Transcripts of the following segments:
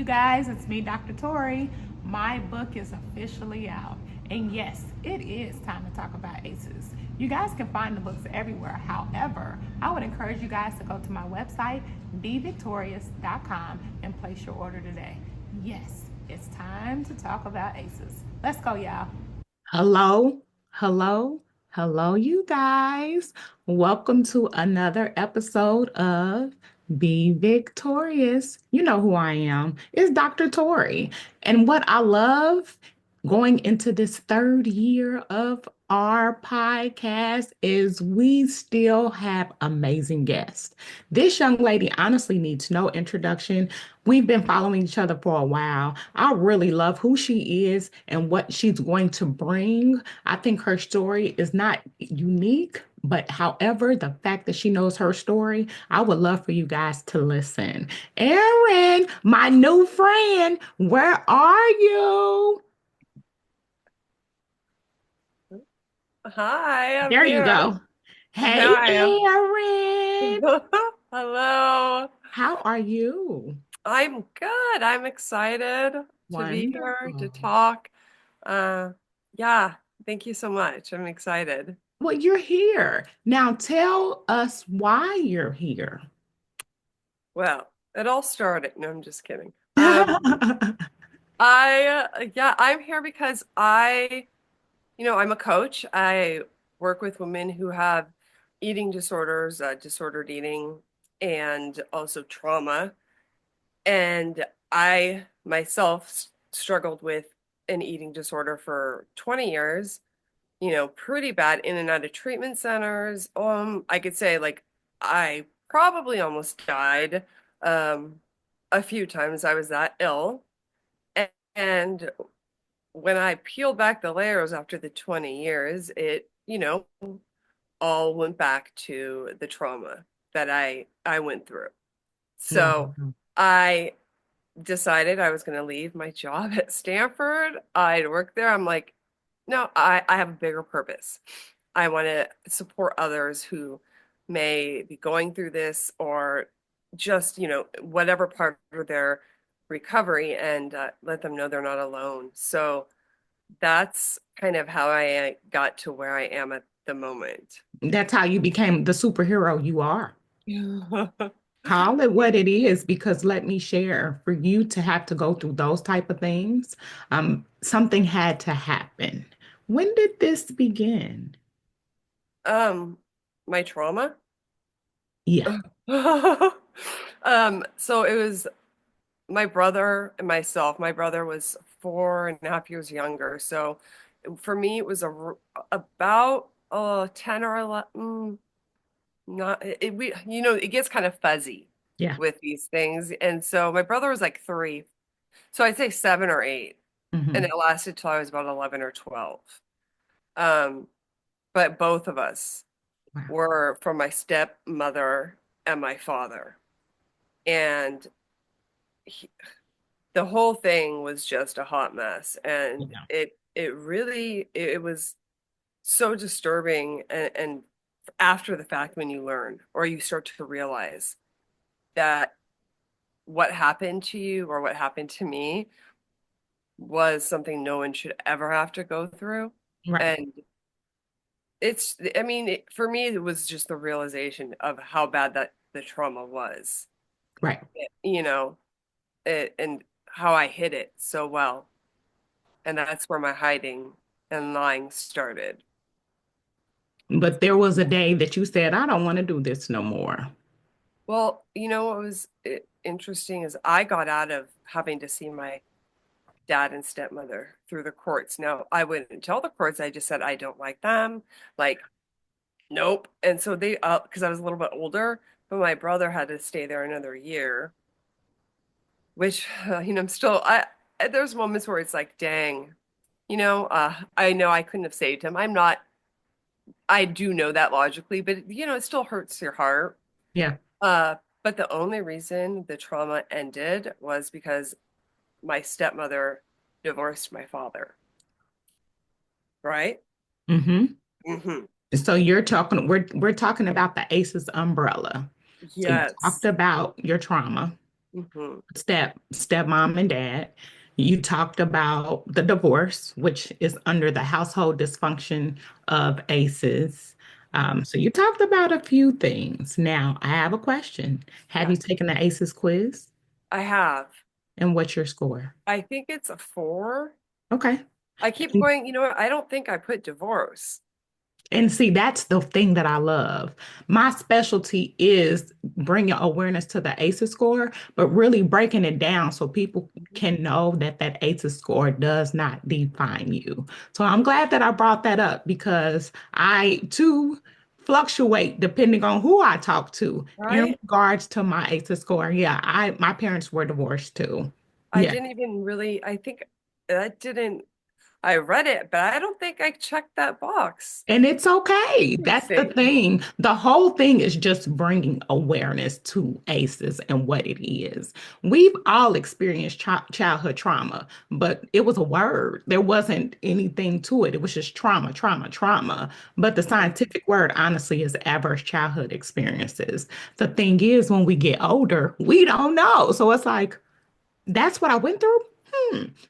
you guys. It's me, Dr. Torie. My book is officially out. And yes, it is time to talk about ACEs. You guys can find the books everywhere. However, I would encourage you guys to go to my website, Be VicTORIEus.com, and place your order today. Yes, it's time to talk about ACEs. Let's go, y'all. Hello, hello, hello, you guys. Welcome to another episode of Be Victorious. You know who I am. It's Dr. Torie. And what I love going into this third year of our podcast is we still have amazing guests. This young lady honestly needs no introduction. We've been following each other for a while. I really love who she is and what she's going to bring. I think her story is not unique, but however, the fact that she knows her story, I would love for you guys to listen. Erin, my new friend, where are you? Hi, I'm There you here. go. Here Hey, I am. Erin. Hello. How are you? I'm good. I'm excited to be here to Wonderful. talk. Uh, yeah, thank you so much. I'm excited. Well, you're here. Now tell us why you're here. Well, it all started. No, I'm just kidding. I'm here because I'm a coach. I work with women who have eating disorders, disordered eating, and also trauma. And I myself struggled with an eating disorder for 20 years, pretty bad in and out of treatment centers. I could say like I probably almost died a few times. I was that ill. And when I peeled back the layers after the 20 years, it, all went back to the trauma that I went through. So Wow. I decided I was going to leave my job at Stanford. I'd worked there. I'm like, no, I have a bigger purpose. I want to support others who may be going through this or just, whatever part of their recovery and let them know they're not alone. So that's kind of how I got to where I am at the moment. That's how you became the superhero you are. Call it what it is, because let me share, for you to have to go through those type of things, something had to happen. When did this begin? Um, my trauma. Yeah. So it was my brother and myself. My brother was 4.5 years younger. So for me, it was about 10 or 11. Not it gets kind of fuzzy Yeah. with these things. And so my brother was like 3. So I'd say 7 or 8. And Hmm. it lasted till I was about 11 or 12. Um, but both of us Wow. were from my stepmother and my father. And he, the whole thing was just a hot mess. And Yeah. it really it was so disturbing and after the fact when you learn or you start to realize that what happened to you or what happened to me was something no one should ever have to go through. Right. And I mean, for me, it was just the realization of how bad that the trauma was, Right. you know, and how I hid it so well. And that's where my hiding and lying started. But there was a day that you said, I don't want to do this no more. Well, what was interesting is I got out of having to see my dad and stepmother through the courts. Now, I wouldn't tell the courts. I just said I don't like them. Like, nope. And so they, because I was a little bit older, but my brother had to stay there another year, which, I'm still, there's moments where it's like, dang, I know I couldn't have saved him. I do know that logically, but, it still hurts your heart. Yeah. Uh, but the only reason the trauma ended was because my stepmother divorced my father, right? Hmm. Hmm. So we're talking about the ACEs umbrella. So you talked Yes. about your trauma. Hmm. stepmom and dad. You talked about the divorce, which is under the household dysfunction of ACEs. So you talked about a few things. Now, I have a question. Have Yeah, you taken the ACEs quiz? I have. And what's your score? I think it's a 4. Okay. I keep going, you know what? I don't think I put divorce. And see, that's the thing that I love. My specialty is bringing awareness to the ACEs score, but really breaking it down so people can know that that ACEs score does not define you. So I'm glad that I brought that up because I too fluctuate depending on who I talk to in Right? regards to my ACEs score. Yeah, my parents were divorced too. I Yeah. didn't even really, I think that didn't, I read it, but I don't think I checked that box. And it's okay. That's the Interesting. thing. The whole thing is just bringing awareness to ACEs and what it is. We've all experienced childhood trauma, but it was a word. There wasn't anything to it. It was just trauma, trauma, trauma. But the scientific word, honestly, is adverse childhood experiences. The thing is, when we get older, we don't know. So it's like, that's what I went through.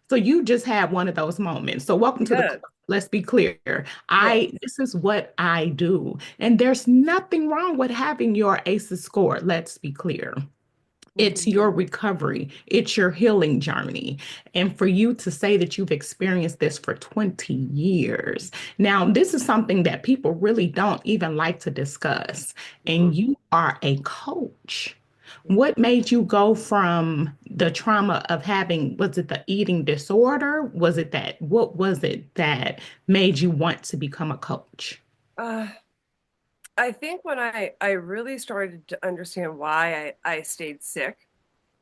So you just had one of those moments. So welcome to the Yeah. club. Let's be clear. Yeah. This is what I do. And there's nothing wrong with having your ACEs score. Let's be clear. It's Mhm. your recovery, it's your healing journey. And for you to say that you've experienced this for 20 years. Now, this is something that people really don't even like to discuss. And Mhm. you are a coach. What made you go from the trauma of having, was it the eating disorder? Was it that, what was it that made you want to become a coach? Uh, I think when I really started to understand why I stayed sick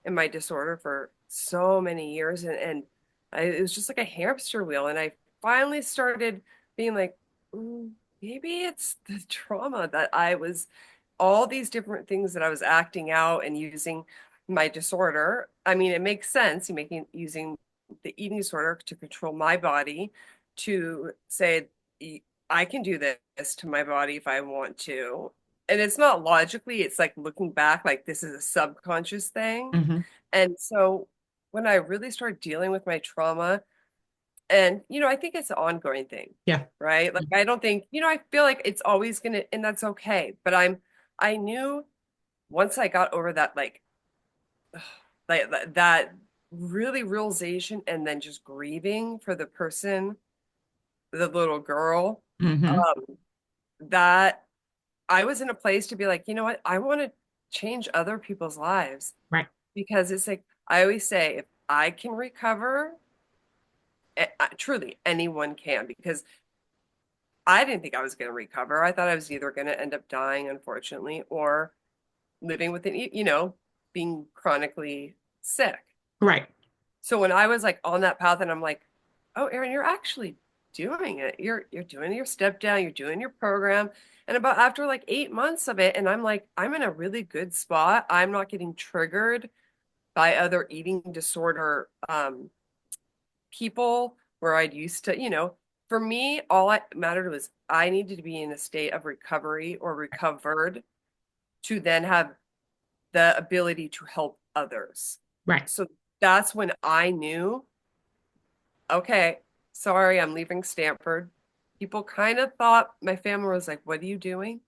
in my disorder for so many years, and it was just like a hamster wheel, and I finally started being like, "Mm, maybe it's the trauma that I was, all these different things that I was acting out and using my disorder. I mean, it makes sense. You making using the eating disorder to control my body, to say I can do this to my body if I want to. And it's not logically, it's like looking back, like this is a subconscious thing. Hmm. And so when I really started dealing with my trauma, and I think it's an ongoing thing, Yeah. right? Like I don't think, I feel like it's always gonna, and that's okay. But I knew once I got over that, like that really realization, and then just grieving for the person, the little girl, Hmm. um, that I was in a place to be like, you know what? I want to change other people's lives, Right. because it's like I always say, if I can recover, truly anyone can, because I didn't think I was going to recover. I thought I was either going to end up dying, unfortunately, or living with being chronically sick. Right. So when I was like on that path, and I'm like, oh, Erin, you're actually doing it. You're doing your step down, you're doing your program. And about after like 8 months of it, and I'm like, I'm in a really good spot. I'm not getting triggered by other eating disorder people, where I'd used to, for me, all I mattered was I needed to be in a state of recovery or recovered to then have the ability to help others. Right. So that's when I knew, okay, sorry, I'm leaving Stanford. People kind of thought, my family was like, what are you doing?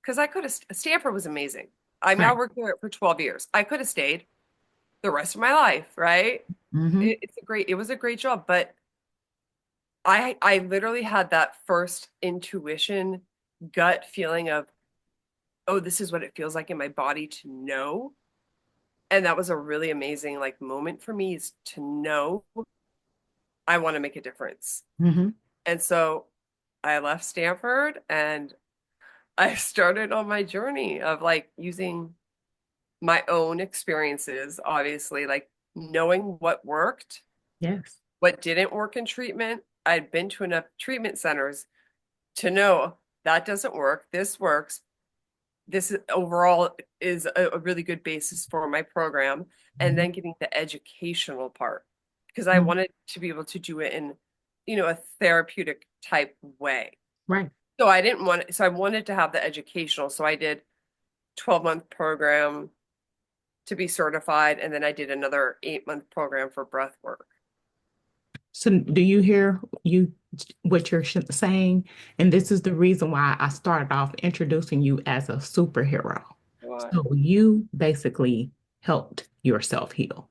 Because I could have, Stanford was amazing. I mean, I Right. worked there for 12 years. I could have stayed the rest of my life, right? Hmm. It was a great job, but I literally had that first intuition, gut feeling of, oh, this is what it feels like in my body to know. And that was a really amazing like moment for me, is to know I want to make a difference. Hmm. And so I left Stanford, and I started on my journey of like using my own experiences, obviously, like knowing what worked, Yes. what didn't work in treatment. I'd been to enough treatment centers to know that doesn't work. This works. This is, overall, is a really good basis for my program. And Mhm. then getting the educational part, because I Mhm. wanted to be able to do it in, a therapeutic type way. Right. So I didn't want, so I wanted to have the educational. So I did 12-month program, to be certified. And then I did another 8-month program for breath work. So do you hear what you're saying? And this is the reason why I started off introducing you as a superhero. What? So you basically helped yourself heal.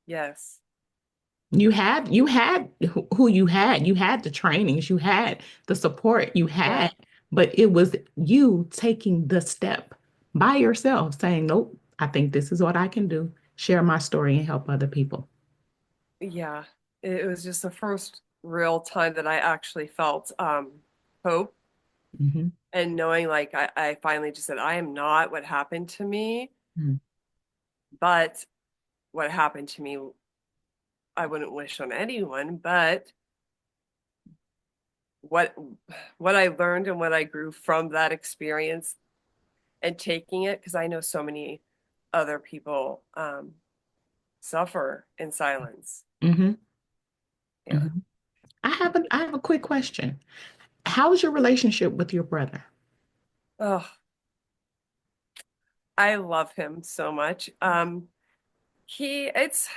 Yes. You had who you had. You had the trainings, you had the support you Yeah. had, but it was you taking the step by yourself, saying, nope, I think this is what I can do. Share my story and help other people. Yeah. It was just the first real time that I actually felt hope, Hmm. and knowing like I finally just said, I am not what happened to me, but what happened to me, I wouldn't wish on anyone, but what what I learned and what I grew from that experience and taking it, because I know so many other people suffer in silence. Hmm. Yeah. Hmm. I have a quick question. How's your relationship with your brother? Oh, I love him so much. He it's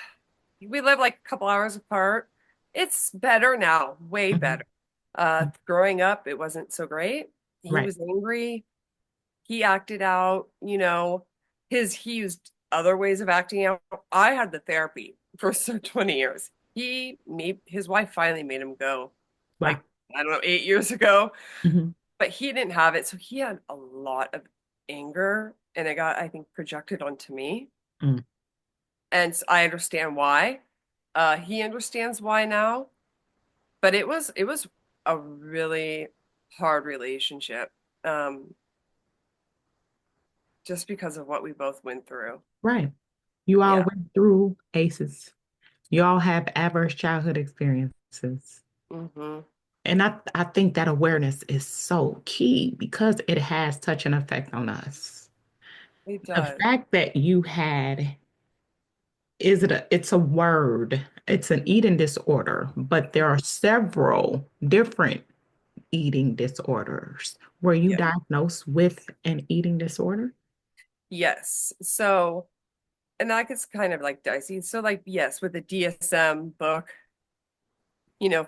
we live like a couple hours apart. It's better now, way Mhm. better. Growing up, it wasn't so great. He Right. was angry. He acted out, he used other ways of acting out. I had the therapy for 20 years. His wife finally made him go, Wow. like, I don't know, 8 years ago, Hmm. but he didn't have it. So he had a lot of anger, and it got, I think, projected onto me. Mm. And I understand why. He understands why now, but it was a really hard relationship, um, just because of what we both went through. Right. You all Yeah. went through ACEs. You all have adverse childhood experiences. Hmm. And I think that awareness is so key because it has such an effect on us. It The does. fact that you had, it's a word, it's an eating disorder, but there are several different eating disorders. Were you Yeah. diagnosed with an eating disorder? Yes. So, and that gets kind of like dicey. So, like, yes, with the DSM book,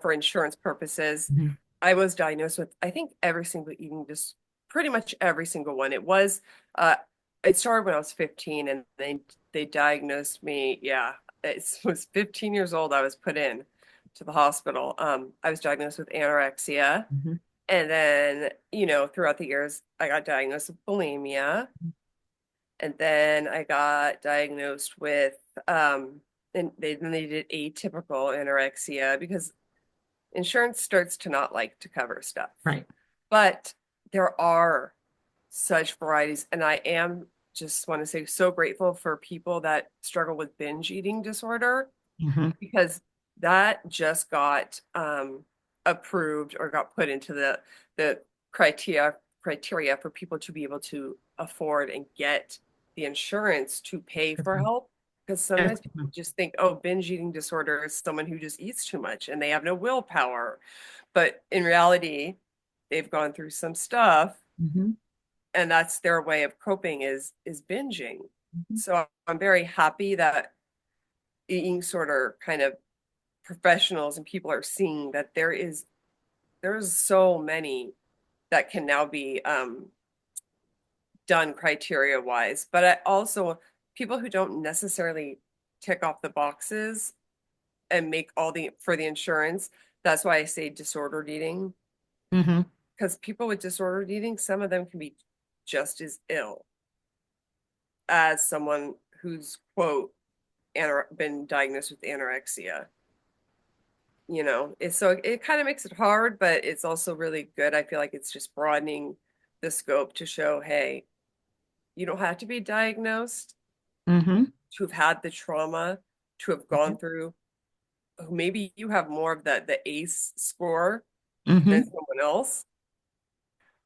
for insurance purposes, Mhm. I was diagnosed with, I think, every single eating dis pretty much every single one. Uh, it started when I was 15, and they diagnosed me. Yeah, it was 15 years old. I was put in to the hospital. I was diagnosed with anorexia. Mhm. And then, throughout the years, I got diagnosed with bulimia. And then I got diagnosed with, and then they did atypical anorexia, because insurance starts to not like to cover stuff. Right. But there are such varieties. And I am just want to say so grateful for people that struggle with binge eating disorder, Mhm. because that just got approved, or got put into the criteria for people to be able to afford and get the insurance to pay for help. Because sometimes people just think, oh, binge eating disorder is someone who just eats too much and they have no willpower. But in reality, they've gone through some stuff, Mhm. and that's their way of coping is binging. Mhm. So I'm very happy that eating disorder kind of professionals and people are seeing that there's so many that can now be done criteria wise. But I also, people who don't necessarily tick off the boxes and make all the for the insurance, that's why I say disordered eating, Mhm. because people with disordered eating, some of them can be just as ill as someone who's, quote, been diagnosed with anorexia. So it kind of makes it hard, but it's also really good. I feel like it's just broadening the scope to show, hey, you don't have to be diagnosed Mhm. to have had the trauma, to have gone Mhm. through. Maybe you have more of the ACE score than Mhm. someone else.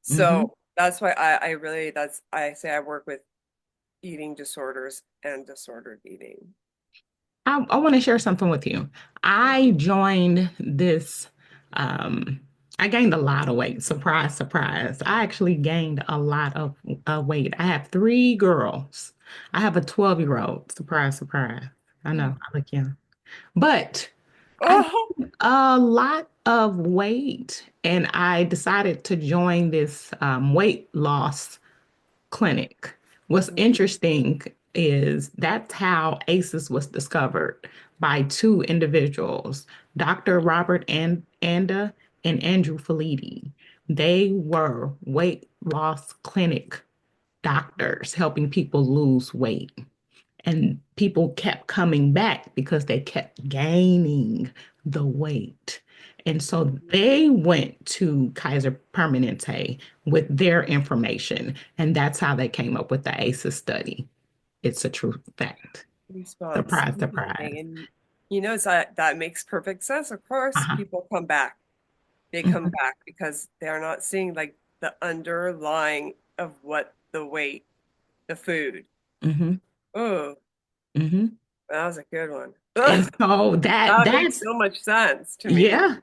Mhm. So that's why I really, I say I work with eating disorders and disordered eating. I want to share something with you. I joined this, um, I gained a lot of weight. Surprise, surprise. I actually gained a lot of weight. I have three girls. I have a 12-year-old. Surprise, surprise. I know, Mm. I look young. But I Oh. gained a lot of weight and I decided to join this weight loss clinic. What's interesting is that's how ACEs was discovered by two individuals, Dr. Robert Anda and Andrew Felitti. They were weight loss clinic doctors helping people lose weight. And people kept coming back because they kept gaining the weight. And so they went to Kaiser Permanente with their information. And that's how they came up with the ACEs study. It's a true fact. Response. Surprise, Interesting. surprise. And that makes perfect sense. Of course, Uh-huh. people come back. They come Hmm. back because they're not seeing like the underlying of what the weight, the food. Hmm. Oh, Hmm. that was a good one. And so That makes that's so much sense to me. yeah.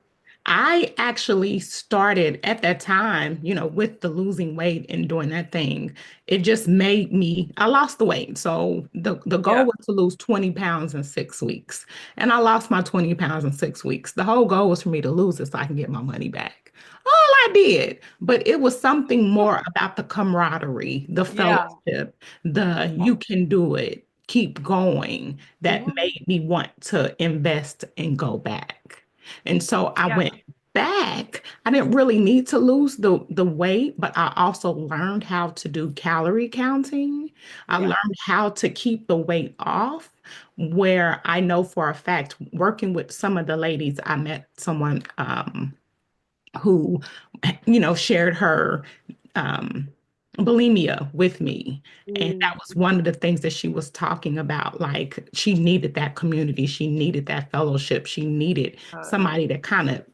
I actually started at that time, with the losing weight and doing that thing. It just made me, I lost the weight. So the goal Yeah. was to lose 20 pounds in 6 weeks. And I lost my 20 pounds in 6 weeks. The whole goal was for me to lose it so I can get my money back. All I did, but it was something more about the camaraderie, the Yeah. fellowship, the you can do it, keep going that Mhm. made me want to invest and go back. And so I Yeah. went back. I didn't really need to lose the weight, but I also learned how to do calorie counting. I Yeah. learned how to keep the weight off, where I know for a fact, working with some of the ladies, I met someone who, shared her um, bulimia with me. And that Mm. was one of the things that she was talking about. Like, she needed that community, she needed that fellowship, she needed Uh, somebody that kind of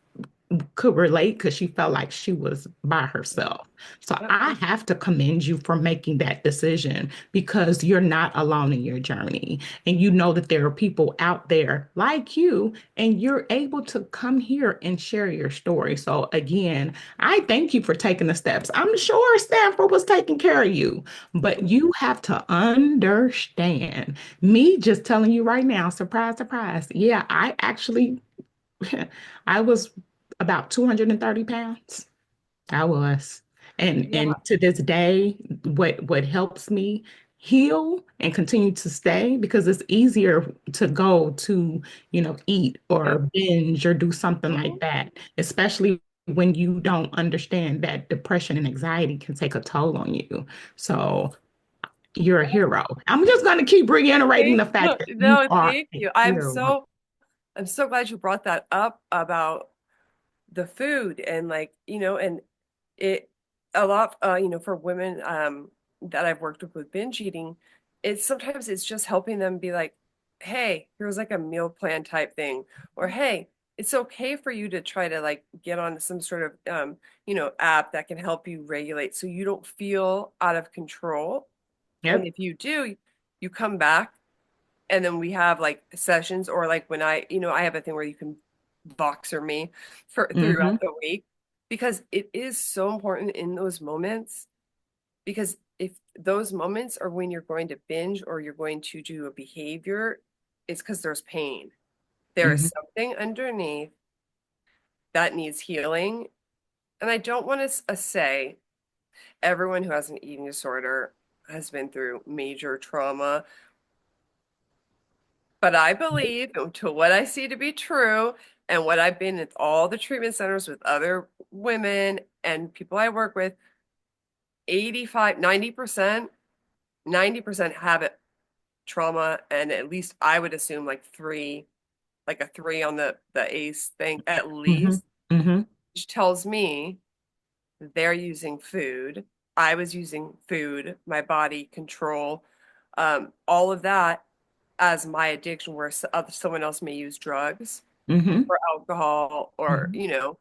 could relate because she felt like she was by herself. So yep. I have to commend you for making that decision because you're not alone in your journey. And you know that there are people out there like you, and you're able to come here and share your story. So again, I thank you for taking the steps. I'm sure Stanford was taking care of you, but you have to understand me just telling you right now, surprise, surprise. Yeah, I actually I was about 230 pounds. I was. And Yeah. to this day, what helps me heal and continue to stay because it's easier to go to, eat Yep. or binge or do something like Mhm. that, especially when you don't understand that depression and anxiety can take a toll on you. So you're a hero. I'm just going to keep reiterating Thank the fact no, that you no, are thank a you. hero. I'm so glad you brought that up about the food and like, and it a lot for women that I've worked with binge eating, it's just helping them be like, hey, here's like a meal plan type thing, or hey, it's okay for you to try to like get on some sort of app that can help you regulate so you don't feel out of control. And Yep. if you do, you come back and then we have like sessions or like when I have a thing where you can boxer me for Hmm. throughout the week because it is so important in those moments because if those moments are when you're going to binge or you're going to do a behavior, it's because there's pain. There Hmm. is something underneath that needs healing. And I don't want to say everyone who has an eating disorder has been through major trauma. But I believe to what I see to be true and what I've been at all the treatment centers with other women and people I work with, 85, 90% have it trauma and at least I would assume like three, like a three on the ACE thing at Hmm. least, Hmm. which tells me they're using food. I was using food, my body control, all of that as my addiction where someone else may use drugs Hmm. or alcohol or Hmm.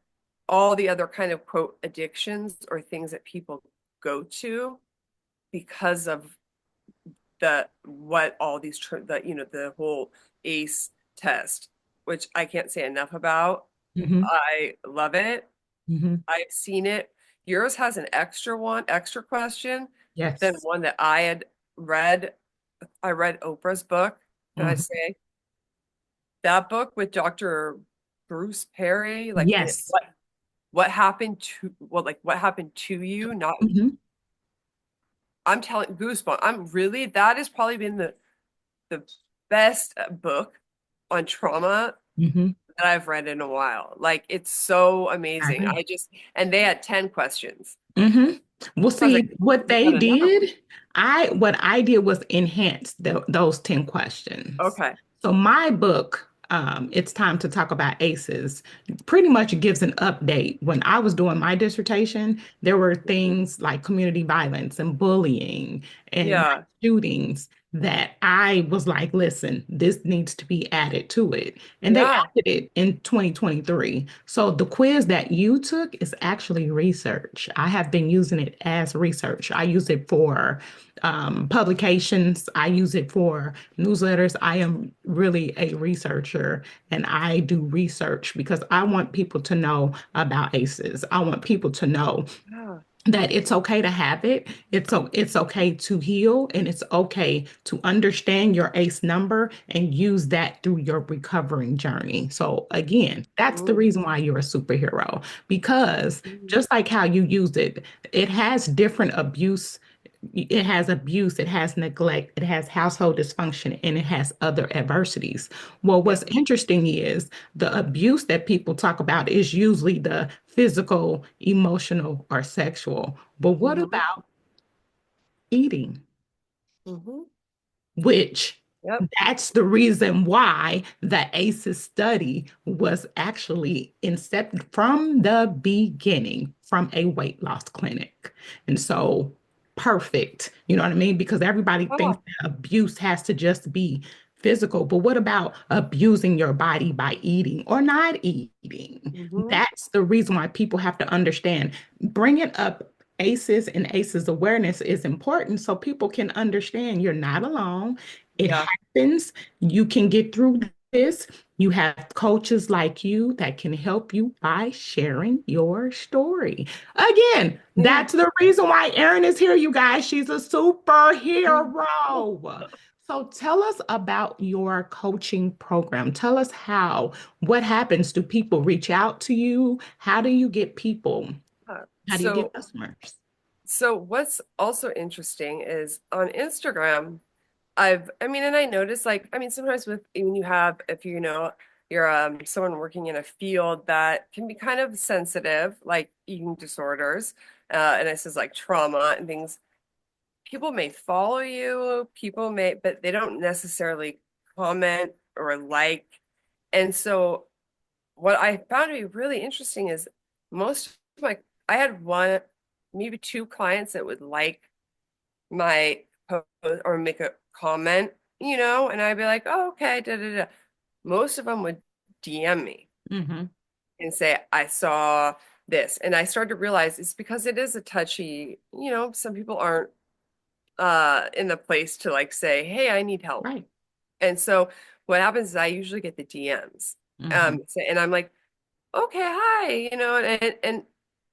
all the other kind of quote addictions or things that people go to because of the what all these the whole ACE test, which I can't say enough about. Hmm. I love it. Hmm. I've seen it. Yours has an extra question than Yes. one that I had read. I read Oprah's book, can I Mhm. say? That book with Dr. Bruce Perry, like Yes. what happened to what happened to you, not Mhm. I'm telling goosebumps. I'm really that has probably been the best book on trauma Mhm. that I've read in a while. Like it's so I amazing. agree. And they had 10 questions. Mhm. Well, I was like, see, what we've they done another one. did, what I did was enhance those 10 questions. Okay. So my book, It's Time to Talk About ACEs, pretty much gives an update. When I was doing my dissertation, there were things like community violence and bullying and mass Yeah. shootings that I was like, listen, this needs to be added to it. And they Yeah. added it in 2023. So the quiz that you took is actually research. I have been using it as research. I use it for publications, I use it for newsletters. I am really a researcher and I do research because I want people to know about ACEs. I want people to know Yeah. that it's okay to have it. It's okay to heal, and it's okay to understand your ACE number and use that through your recovering journey. So again, that's the Mhm. reason why you're a superhero, because Mhm. just like how you use it, it has different abuse. It has abuse, it has neglect, it has household dysfunction, and it has other adversities. Well, Yeah. what's interesting is the abuse that people talk about is usually the physical, emotional, or sexual. But what Hmm. about eating? Hmm. Which Yep. that's the reason why the ACEs study was actually incepted from the beginning from a weight loss clinic. And so perfect, you know what I mean? Because everybody thinks Oh. that abuse has to just be physical, but what about abusing your body by eating or not eating? Hmm. That's the reason why people have to understand. Bringing up ACEs and ACEs awareness is important so people can understand you're not alone. It Yeah. happens. You can get through this. You have coaches like you that can help you by sharing your story. Again, Yeah. that's the reason why Erin is here, you guys. She's a superhero. So tell us about your coaching program. Tell us what happens? Do people reach out to you? How do you get people? How do you get So customers? So what's also interesting is on Instagram, I mean, and I notice like, I mean, sometimes with when you have, if you know, you're someone working in a field that can be kind of sensitive, like eating disorders, and this is like trauma and things. People may follow you, but they don't necessarily comment or like. And so what I found to be really interesting is most of my, I had one, maybe two clients that would like my post or make a comment, and I'd be like, oh, okay, da da da. Most of them would DM me Mm-hmm. and say, I saw this. And I started to realize it's because it is a touchy, some people aren't in the place to like say, hey, I need help. Right. And so what happens is I usually get the DMs. Mm-hmm. And I'm like, okay, hi, and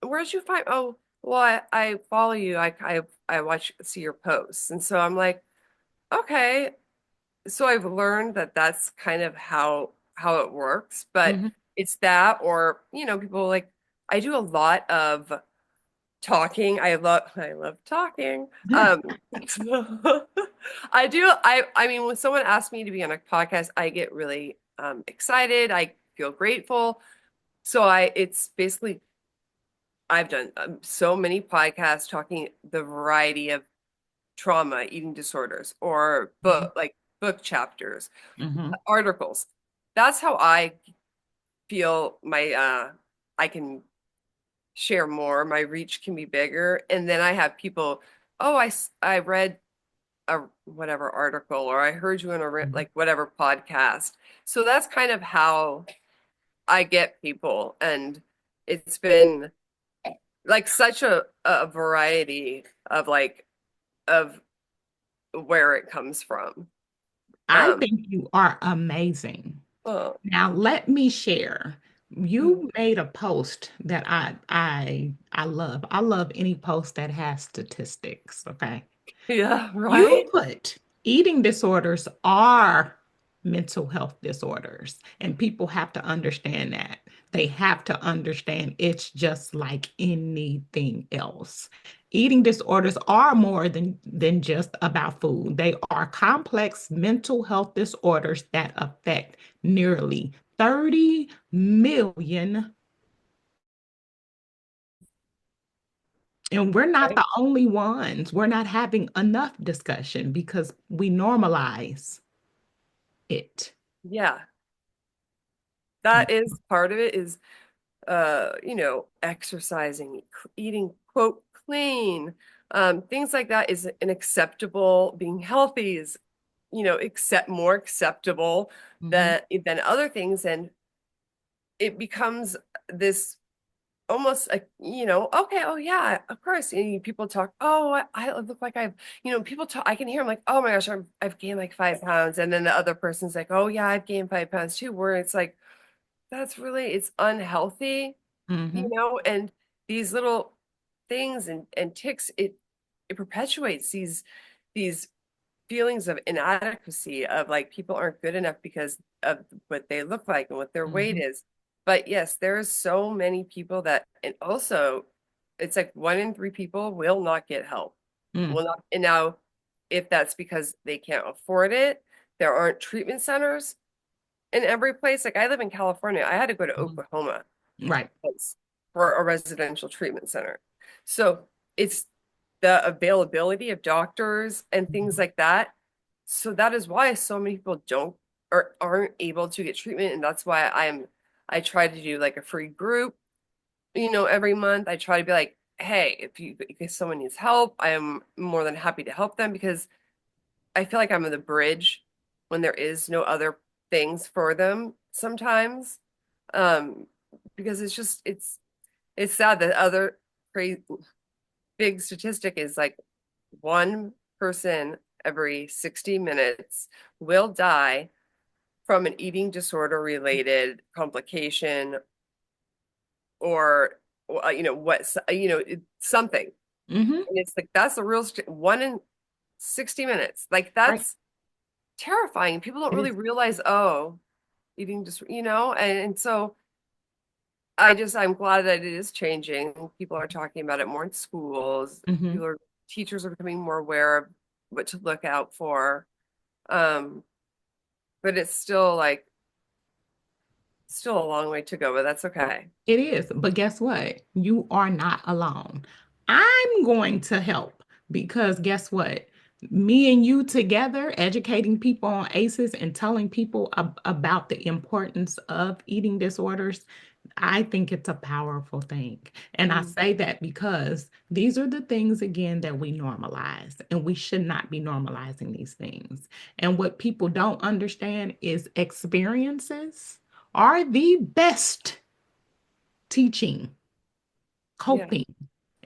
where'd you find? Oh, well, I follow you. I see your posts, and so I'm like, okay. So I've learned that that's kind of how it works, but Mm-hmm. it's that, or people like I do a lot of talking. I love talking. So I mean, when someone asks me to be on a podcast, I get really excited. I feel grateful. So it's basically I've done so many podcasts talking the variety of trauma, eating disorders, or book chapters, Mm-hmm. articles. That's how I feel I can share more. My reach can be bigger, and then I have people. Oh, I read a whatever article, or I heard you in Mm-hmm. like whatever podcast. So that's kind of how I get people, and it's been like such a variety of of where it comes from. I Um, think you are amazing. oh, Now let me share. mm, You made a post that I love. I love any post that has statistics, okay? yeah, You right? put Eating disorders are mental health disorders, and people have to understand that. They have to understand it's just like anything else. Eating disorders are more than just about food. They are complex mental health disorders that affect nearly 30 million. And we're not Right? the only ones. We're not having enough discussion because we normalize it. Yeah, that is part of it is exercising, eating, quote, clean, things like that is an acceptable, being healthy is, accept more acceptable Mhm, than other things. And it becomes this almost like, okay, oh yeah, of course. And people talk, oh, I look like people talk, I can hear them like, oh my gosh, I've gained like 5 pounds. And then the other person's like, oh yeah, I've gained 5 pounds too, where it's like, it's unhealthy, mhm, and these little things and ticks, it perpetuates these feelings of inadequacy of like people aren't good enough because of what they look like and what their weight mhm, is. But yes, there's so many people that, and also it's like 1 in 3 people will not get help. mm, Will not, and now if that's because they can't afford it, there aren't treatment centers in every place. Like I live in California, I had to go to mhm. Oklahoma Right. place for a residential treatment center. So it's the availability of doctors and things Mhm, like that. So that is why so many people don't or aren't able to get treatment. And that's why I try to do like a free group, every month. I try to be like, hey, if someone needs help, I am more than happy to help them because I feel like I'm the bridge when there is no other things for them sometimes. Um, because it's sad that other crazy big statistic is like one person every 60 minutes will die from an eating disorder related complication or something. mhm. And it's like that's the real 1 in 60 minutes. Like Right. that's terrifying. People don't It really is. realize, oh, eating just, and so I'm glad that it is changing. People are talking about it more in schools. Mhm. Teachers are becoming more aware of what to look out for. Um, but it's still a long way to go, but that's okay. It is. But guess what? You are not alone. I'm going to help because guess what? Me and you together, educating people on ACEs and telling people about the importance of eating disorders, I think it's a powerful thing. And I Mm, say that because these are the things, again, that we normalize, and we should not be normalizing these things. And what people don't understand is experiences are the best teaching, yeah, coping,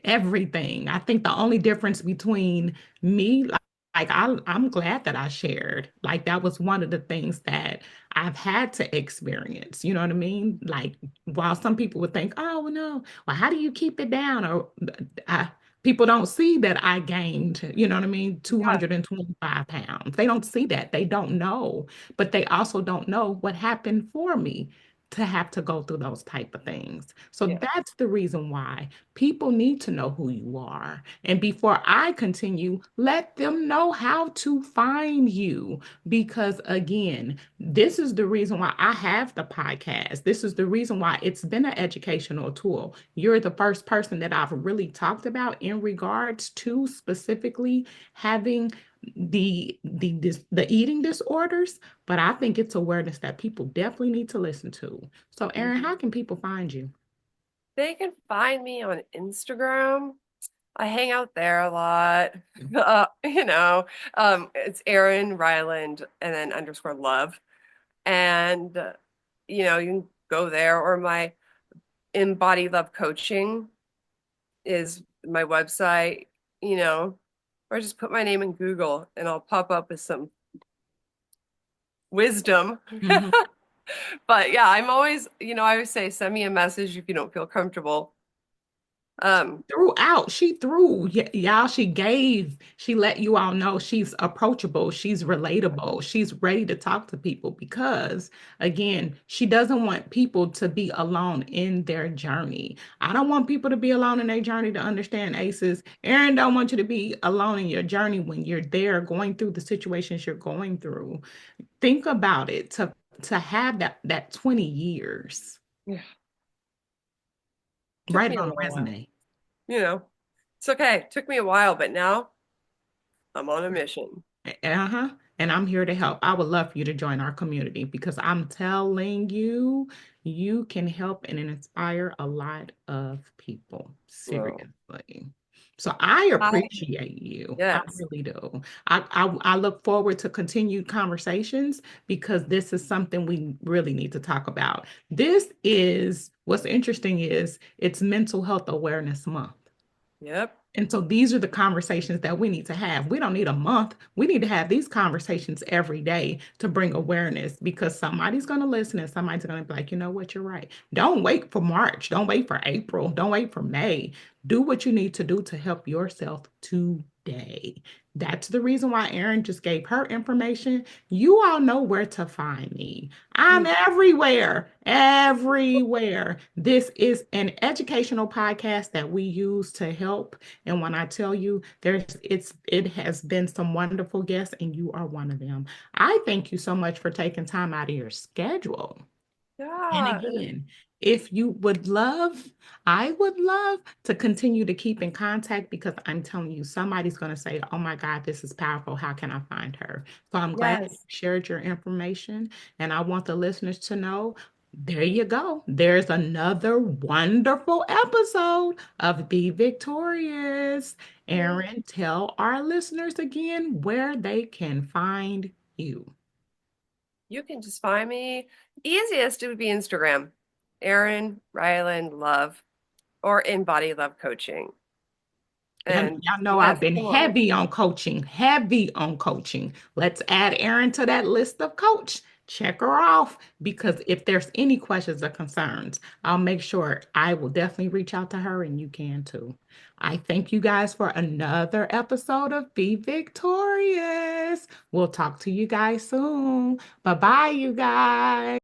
everything. I think the only difference between me, I'm glad that I shared. Like that was one of the things that I've had to experience. You know what I mean? Like while some people would think, oh well, no, well, how do you keep it down? Or I, people don't see that I gained, you know what I mean, yeah, 225 pounds. They don't see that. They don't know, but they also don't know what happened for me to have to go through those type of things. So yeah, that's the reason why people need to know who you are. And before I continue, let them know how to find you. Because again, this is the reason why I have the podcast. This is the reason why it's been an educational tool. You're the first person that I've really talked about in regards to specifically having the eating disorders, but I think it's awareness that people definitely need to listen to. So, Erin, mhm. how can people find you? They can find me on Instagram. I hang out there a lot. It's Erin Reiland and then underscore love. And, you can go there or my Embody Love Coaching is my website, or just put my name in Google and I'll pop up with some wisdom. Mhm. But yeah, I'm always, I always say send me a message if you don't feel comfortable Throughout, y'all, she let you all know she's approachable, she's relatable, she's ready to talk to people because, again, she doesn't want people to be alone in their journey. I don't want people to be alone in their journey to understand ACEs. Erin don't want you to be alone in your journey when you're there going through the situations you're going through. Think about it, to have that 20 years Yeah. Took right me a on the little while. resume. It's okay. Took me a while, but now I'm on a mission. Uh-huh. And I'm here to help. I would love for you to join our community because I'm telling you, you can help and inspire a lot of people. Well, Seriously. So I I, appreciate you. I yes, really do. I look forward to continued conversations because this is something we really need to talk about. This is what's interesting is it's Mental Health Awareness Month. yep. And so these are the conversations that we need to have. We don't need a month. We need to have these conversations every day to bring awareness because somebody's going to listen and somebody's going to be like, you know what, you're right. Don't wait for March. Don't wait for April. Don't wait for May. Do what you need to do to help yourself today. That's the reason why Erin just gave her information. You all know where to find me. I'm Mm. everywhere, everywhere. This is an educational podcast that we use to help. And when I tell you it has been some wonderful guests and you are one of them. I thank you so much for taking time out of your schedule. And Yeah. again, if you would love, I would love to continue to keep in contact because I'm telling you, somebody's going to say, oh my God, this is powerful. How can I find her? So I'm glad you Yes. shared your information. And I want the listeners to know there you go. There's another wonderful episode of Be Victorious. Erin, tell our listeners again where they can find you. You can just find me. Easiest it would be Instagram, Erin Reiland Love, or in Body Love Coaching. And Y'all know I've yes, been come on. heavy on coaching, heavy on coaching. Let's add Erin to that list of coach. Check her off because if there's any questions or concerns, I'll make sure I will definitely reach out to her and you can too. I thank you guys for another episode of Be Victorious. We'll talk to you guys soon. Bye bye, you guys.